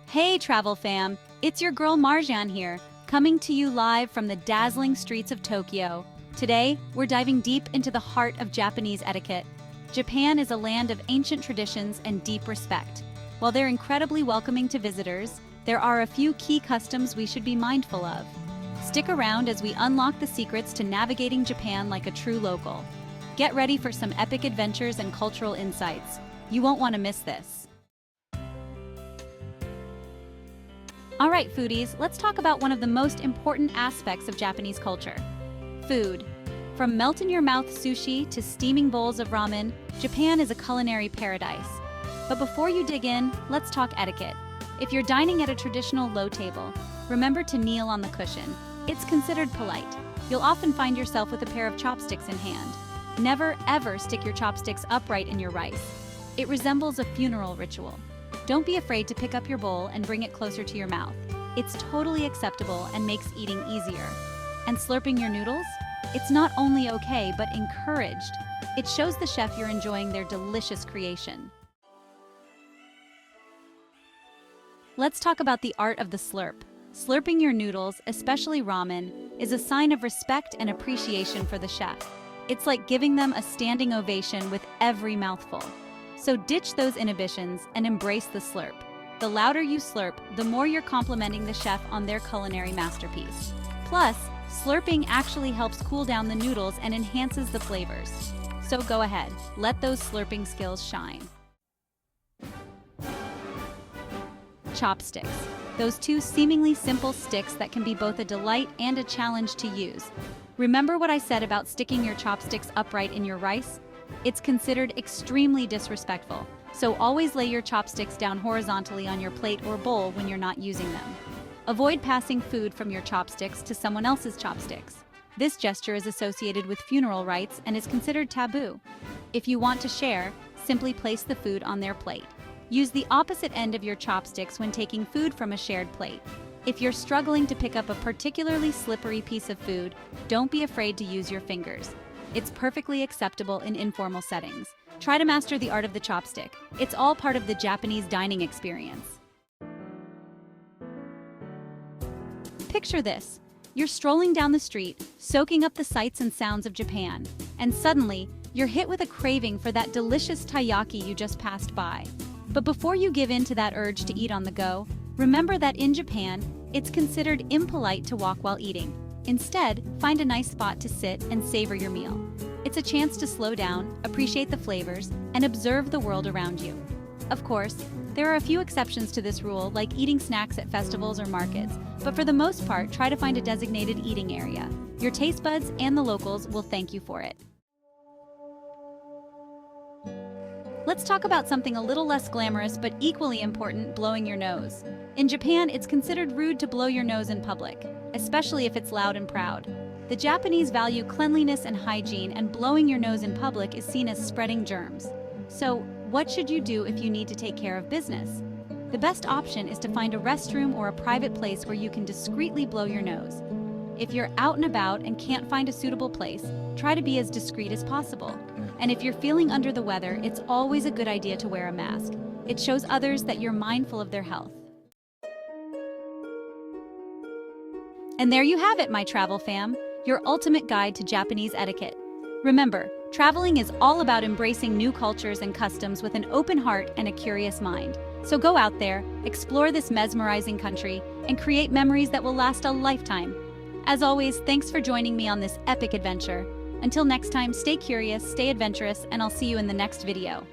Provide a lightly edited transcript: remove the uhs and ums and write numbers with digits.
Hey travel fam, it's your girl Marjan here, coming to you live from the dazzling streets of Tokyo. Today, we're diving deep into the heart of Japanese etiquette. Japan is a land of ancient traditions and deep respect. While they're incredibly welcoming to visitors, there are a few key customs we should be mindful of. Stick around as we unlock the secrets to navigating Japan like a true local. Get ready for some epic adventures and cultural insights. You won't want to miss this. All right, foodies, let's talk about one of the most important aspects of Japanese culture: food. From melt-in-your-mouth sushi to steaming bowls of ramen, Japan is a culinary paradise. But before you dig in, let's talk etiquette. If you're dining at a traditional low table, remember to kneel on the cushion. It's considered polite. You'll often find yourself with a pair of chopsticks in hand. Never, ever stick your chopsticks upright in your rice. It resembles a funeral ritual. Don't be afraid to pick up your bowl and bring it closer to your mouth. It's totally acceptable and makes eating easier. And slurping your noodles? It's not only okay, but encouraged. It shows the chef you're enjoying their delicious creation. Let's talk about the art of the slurp. Slurping your noodles, especially ramen, is a sign of respect and appreciation for the chef. It's like giving them a standing ovation with every mouthful. So ditch those inhibitions and embrace the slurp. The louder you slurp, the more you're complimenting the chef on their culinary masterpiece. Plus, slurping actually helps cool down the noodles and enhances the flavors. So go ahead, let those slurping skills shine. Chopsticks. Those two seemingly simple sticks that can be both a delight and a challenge to use. Remember what I said about sticking your chopsticks upright in your rice? It's considered extremely disrespectful, so always lay your chopsticks down horizontally on your plate or bowl when you're not using them. Avoid passing food from your chopsticks to someone else's chopsticks. This gesture is associated with funeral rites and is considered taboo. If you want to share, simply place the food on their plate. Use the opposite end of your chopsticks when taking food from a shared plate. If you're struggling to pick up a particularly slippery piece of food, don't be afraid to use your fingers. It's perfectly acceptable in informal settings. Try to master the art of the chopstick. It's all part of the Japanese dining experience. Picture this. You're strolling down the street, soaking up the sights and sounds of Japan, and suddenly, you're hit with a craving for that delicious taiyaki you just passed by. But before you give in to that urge to eat on the go, remember that in Japan, it's considered impolite to walk while eating. Instead, find a nice spot to sit and savor your meal. It's a chance to slow down, appreciate the flavors, and observe the world around you. Of course, there are a few exceptions to this rule, like eating snacks at festivals or markets, but for the most part, try to find a designated eating area. Your taste buds and the locals will thank you for it. Let's talk about something a little less glamorous but equally important: blowing your nose. In Japan, it's considered rude to blow your nose in public, especially if it's loud and proud. The Japanese value cleanliness and hygiene, and blowing your nose in public is seen as spreading germs. So, what should you do if you need to take care of business? The best option is to find a restroom or a private place where you can discreetly blow your nose. If you're out and about and can't find a suitable place, try to be as discreet as possible. And if you're feeling under the weather, it's always a good idea to wear a mask. It shows others that you're mindful of their health. And there you have it, my travel fam, your ultimate guide to Japanese etiquette. Remember, traveling is all about embracing new cultures and customs with an open heart and a curious mind. So go out there, explore this mesmerizing country, and create memories that will last a lifetime. As always, thanks for joining me on this epic adventure. Until next time, stay curious, stay adventurous, and I'll see you in the next video.